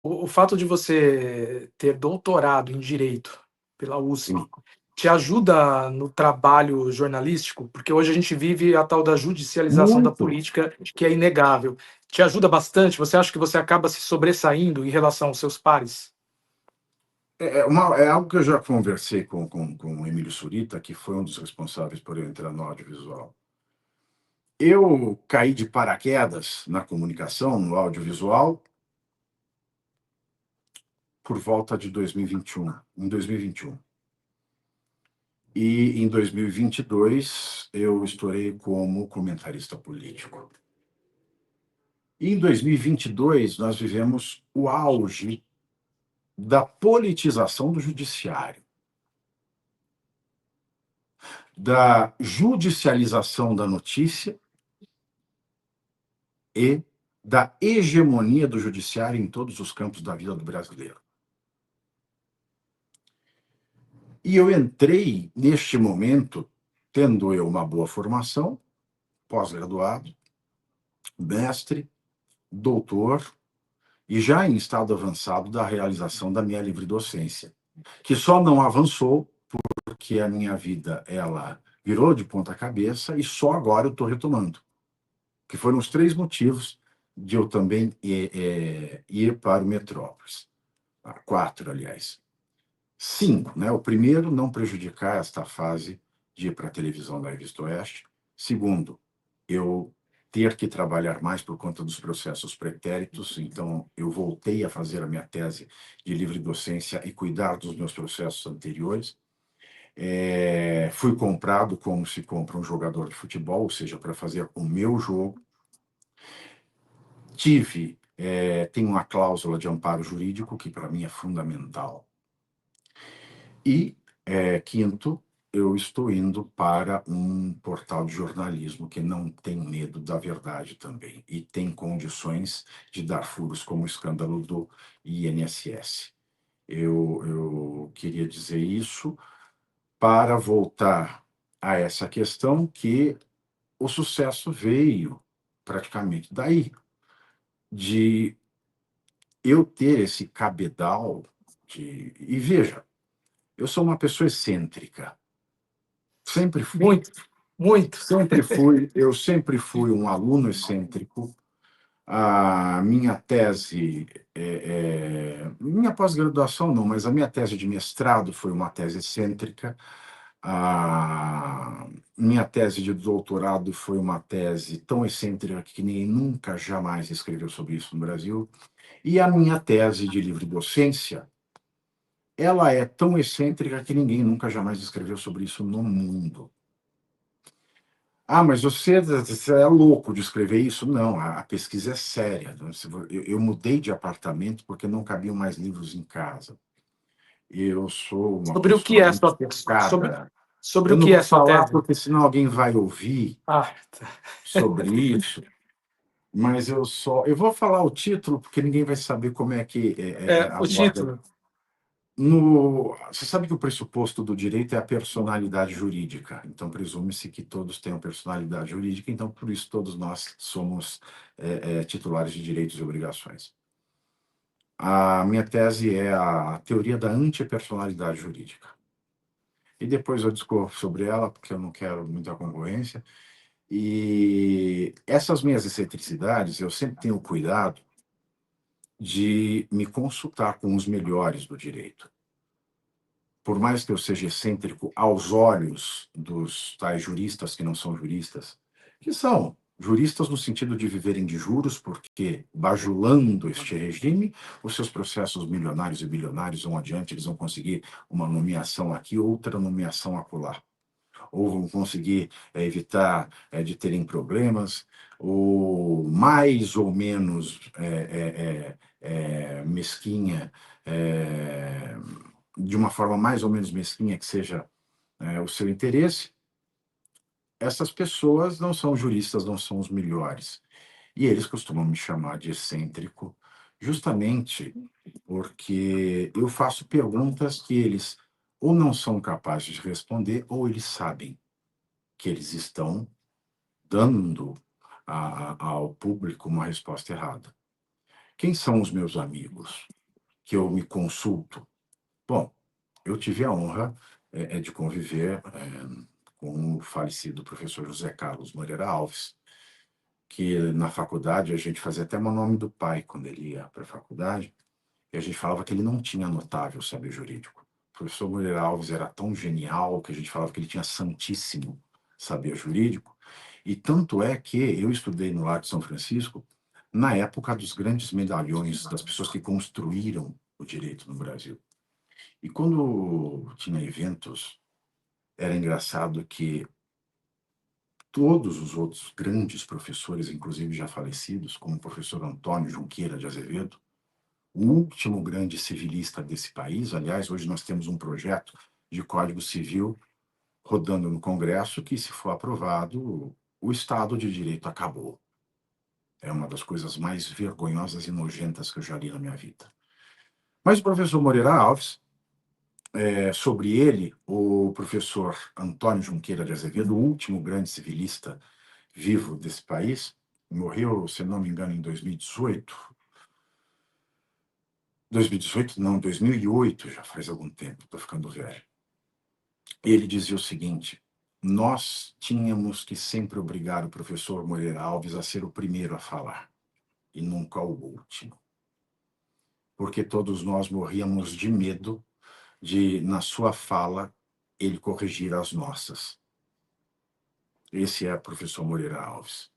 O fato de você ter doutorado em direito pela USP Sim. te ajuda no trabalho jornalístico? Porque hoje a gente vive a tal da judicialização da Muito. política, que é inegável. Te ajuda bastante? Você acha que você acaba se sobressaindo em relação aos seus pares? É algo que eu já conversei com o Emílio Surita, que foi um dos responsáveis por eu entrar no audiovisual. Eu caí de paraquedas na comunicação, no audiovisual, por volta de 2021, em 2021. E em 2022 eu estourei como comentarista político. E em 2022 nós vivemos o auge da politização do judiciário, da judicialização da notícia e da hegemonia do judiciário em todos os campos da vida do brasileiro. E eu entrei neste momento, tendo eu uma boa formação, pós-graduado, mestre, doutor, e já em estado avançado da realização da minha livre docência, que só não avançou porque a minha vida ela virou de ponta cabeça e só agora eu estou retomando, que foram os três motivos de eu também ir para o Metrópolis. Quatro, aliás. Cinco, né? O primeiro, não prejudicar esta fase de ir para a televisão da Revista Oeste. Segundo, eu ter que trabalhar mais por conta dos processos pretéritos, então eu voltei a fazer a minha tese de livre docência e cuidar dos meus processos anteriores. Fui comprado como se compra um jogador de futebol, ou seja, para fazer o meu jogo. Tenho uma cláusula de amparo jurídico, que para mim é fundamental. E, quinto, eu estou indo para um portal de jornalismo que não tem medo da verdade também e tem condições de dar furos como o escândalo do INSS. Eu queria dizer isso para voltar a essa questão que o sucesso veio praticamente daí, de eu ter esse cabedal de... E veja, eu sou uma pessoa excêntrica, sempre fui. Muito, muito. Eu sempre fui um aluno excêntrico. A minha tese, minha pós-graduação não, mas a minha tese de mestrado foi uma tese excêntrica. A minha tese de doutorado foi uma tese tão excêntrica que ninguém nunca, jamais escreveu sobre isso no Brasil. E a minha tese de livre docência, ela é tão excêntrica que ninguém nunca, jamais escreveu sobre isso no mundo. Ah, mas você é louco de escrever isso? Não, a pesquisa é séria. Eu mudei de apartamento porque não cabiam mais livros em casa. Eu sou uma Sobre o que pessoa é a muito sua, sobre, focada. sobre Eu o não que é vou a sua falar tese? porque senão alguém vai ouvir Ah, tá. sobre isso, mas eu vou falar o título porque ninguém vai saber como é que O aborda. título. Você sabe que o pressuposto do direito é a personalidade jurídica, então presume-se que todos tenham personalidade jurídica, então por isso todos nós somos titulares de direitos e obrigações. A minha tese é a teoria da antipersonalidade jurídica. E depois eu discorro sobre ela, porque eu não quero muita concorrência. E essas minhas excentricidades, eu sempre tenho cuidado de me consultar com os melhores do direito. Por mais que eu seja excêntrico aos olhos dos tais juristas que não são juristas, que são juristas no sentido de viverem de juros, porque, bajulando este regime, os seus processos milionários e bilionários vão adiante, eles vão conseguir uma nomeação aqui, outra nomeação acolá. Ou vão conseguir evitar de terem problemas, ou mais ou menos mesquinha, de uma forma mais ou menos mesquinha que seja o seu interesse, essas pessoas não são juristas, não são os melhores. E eles costumam me chamar de excêntrico, justamente porque eu faço perguntas que eles ou não são capazes de responder, ou eles sabem que eles estão dando ao público uma resposta errada. Quem são os meus amigos que eu me consulto? Bom, eu tive a honra de conviver com o falecido professor José Carlos Moreira Alves, que na faculdade a gente fazia até o nome do pai quando ele ia para a faculdade, e a gente falava que ele não tinha notável saber jurídico. O professor Moreira Alves era tão genial que a gente falava que ele tinha santíssimo saber jurídico, e tanto é que eu estudei no Largo de São Francisco na época dos grandes medalhões das pessoas que construíram o direito no Brasil. E quando tinha eventos, era engraçado que todos os outros grandes professores, inclusive já falecidos, como o professor Antônio Junqueira de Azevedo, o último grande civilista desse país. Aliás, hoje nós temos um projeto de Código Civil rodando no Congresso que, se for aprovado, o Estado de Direito acabou. É uma das coisas mais vergonhosas e nojentas que eu já li na minha vida. Mas o professor Moreira Alves, sobre ele, o professor Antônio Junqueira de Azevedo, o último grande civilista vivo desse país, morreu, se não me engano, em 2018. 2018, não, 2008, já faz algum tempo, estou ficando velho. Ele dizia o seguinte: nós tínhamos que sempre obrigar o professor Moreira Alves a ser o primeiro a falar, e nunca o último. Porque todos nós morríamos de medo de, na sua fala, ele corrigir as nossas. Esse é o professor Moreira Alves.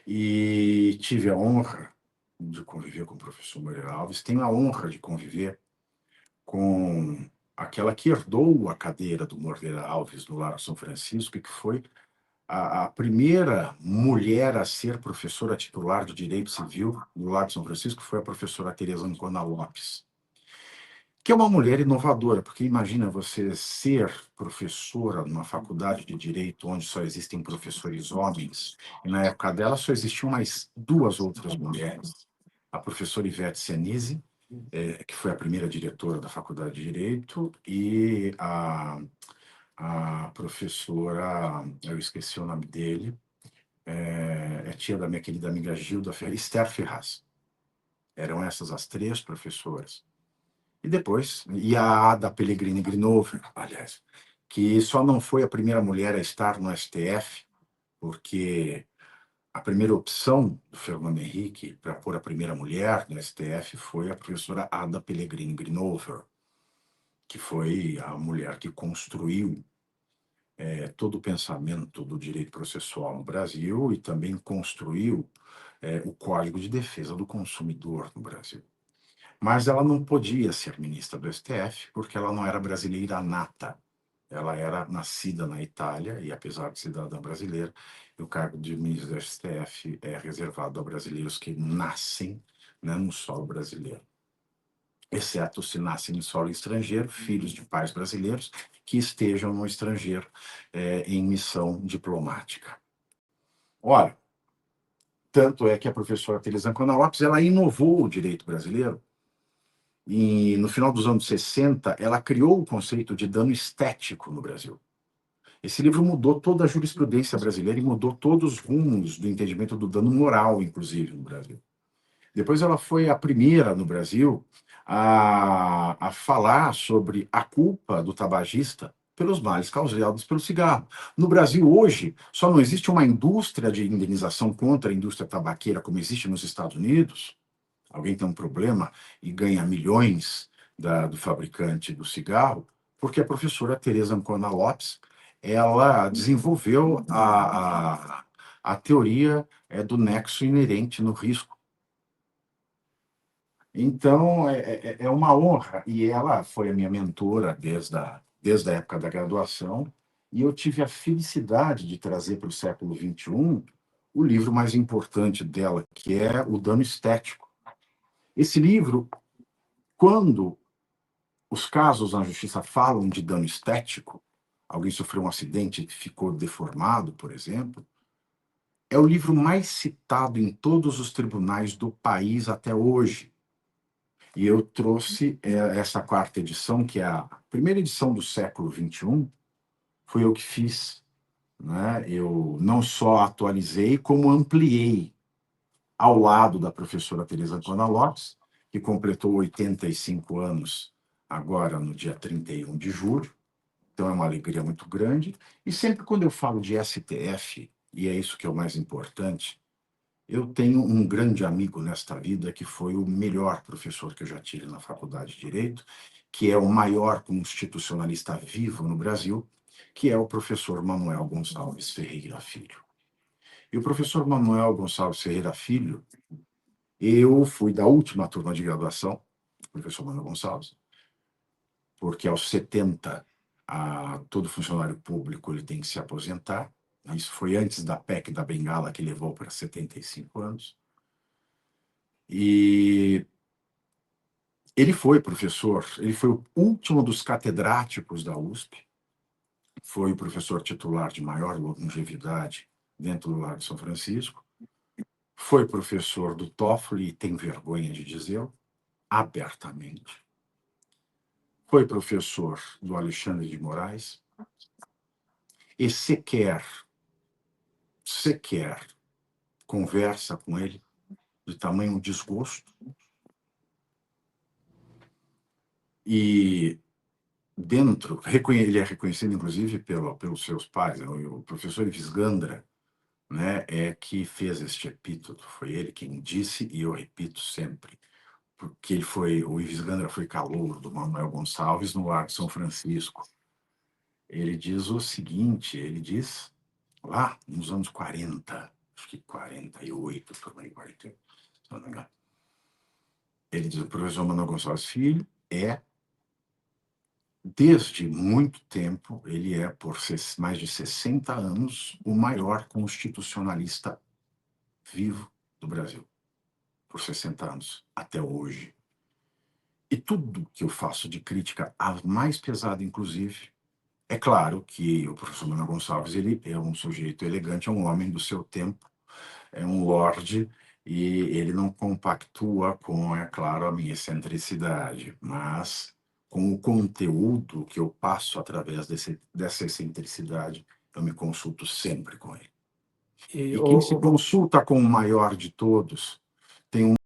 E tive a honra de conviver com o professor Moreira Alves, tenho a honra de conviver com aquela que herdou a cadeira do Moreira Alves no Lar São Francisco, e que foi a primeira mulher a ser professora titular de Direito Civil no Lar de São Francisco, foi a professora Teresa Ancona Lopes, que é uma mulher inovadora, porque imagina você ser professora numa faculdade de Direito onde só existem professores homens, e na época dela só existiam mais duas outras mulheres, a professora Ivete Senise, que foi a primeira diretora da Faculdade de Direito, e a professora, eu esqueci o nome dele, é tia da minha querida amiga Gilda Ferraz, Esther Ferraz. Eram essas as três professoras. E depois, e a Ada Pellegrini Grinover, aliás, que só não foi a primeira mulher a estar no STF, porque a primeira opção do Fernando Henrique para pôr a primeira mulher no STF foi a professora Ada Pellegrini Grinover, que foi a mulher que construiu todo o pensamento do direito processual no Brasil e também construiu o Código de Defesa do Consumidor no Brasil. Mas ela não podia ser ministra do STF porque ela não era brasileira nata. Ela era nascida na Itália e, apesar de cidadã brasileira, o cargo de ministro do STF é reservado a brasileiros que nascem, né, no solo brasileiro, exceto se nascem em solo estrangeiro, filhos de pais brasileiros que estejam no estrangeiro em missão diplomática. Ora, tanto é que a professora Teresa Ancona Lopes, ela inovou o direito brasileiro e, no final dos anos 60, ela criou o conceito de dano estético no Brasil. Esse livro mudou toda a jurisprudência brasileira e mudou todos os rumos do entendimento do dano moral, inclusive, no Brasil. Depois ela foi a primeira no Brasil a falar sobre a culpa do tabagista pelos males causados pelo cigarro. No Brasil, hoje, só não existe uma indústria de indenização contra a indústria tabaqueira como existe nos Estados Unidos. Alguém tem um problema e ganha milhões do fabricante do cigarro, porque a professora Teresa Ancona Lopes, ela desenvolveu a teoria do nexo inerente no risco. Então, é uma honra, e ela foi a minha mentora desde a época da graduação, e eu tive a felicidade de trazer para o século XXI o livro mais importante dela, que é O Dano Estético. Esse livro, quando os casos na justiça falam de dano estético, alguém sofreu um acidente e ficou deformado, por exemplo, é o livro mais citado em todos os tribunais do país até hoje. E eu trouxe essa quarta edição, que é a primeira edição do século XXI, foi eu que fiz, né? Eu não só atualizei, como ampliei ao lado da professora Teresa Antônia Lopes, que completou 85 anos agora no dia 31 de julho. Então é uma alegria muito grande. E sempre quando eu falo de STF, e é isso que é o mais importante, eu tenho um grande amigo nesta vida que foi o melhor professor que eu já tive na Faculdade de Direito, que é o maior constitucionalista vivo no Brasil, que é o professor Manuel Gonçalves Ferreira Filho. E o professor Manuel Gonçalves Ferreira Filho, eu fui da última turma de graduação, professor Manuel Gonçalves, porque aos 70, todo funcionário público ele tem que se aposentar. Isso foi antes da PEC da Bengala, que levou para 75 anos. E ele foi professor, ele foi o último dos catedráticos da USP, foi o professor titular de maior longevidade dentro do Largo de São Francisco, foi professor do Toffoli, e tem vergonha de dizê-lo, abertamente. Foi professor do Alexandre de Moraes, e sequer conversa com ele, de tamanho desgosto. E dentro, ele é reconhecido, inclusive, pelos seus pais, né? O professor Ives Gandra, né, é que fez este epíteto, foi ele quem disse, e eu repito sempre, porque o Ives Gandra foi calouro do Manuel Gonçalves no Largo de São Francisco. Ele diz o seguinte, ele diz, lá nos anos 40, acho que 48, também 40, se não me engano, ele diz, o professor Manuel Gonçalves Filho desde muito tempo, ele é, por mais de 60 anos, o maior constitucionalista vivo do Brasil. Por 60 anos, até hoje. E tudo que eu faço de crítica, a mais pesada, inclusive, é claro que o professor Manuel Gonçalves ele é um sujeito elegante, é um homem do seu tempo, é um lorde, e ele não compactua com, é claro, a minha excentricidade, mas com o conteúdo que eu passo através dessa excentricidade, eu me consulto sempre com ele. E quem se consulta com o maior de todos tem um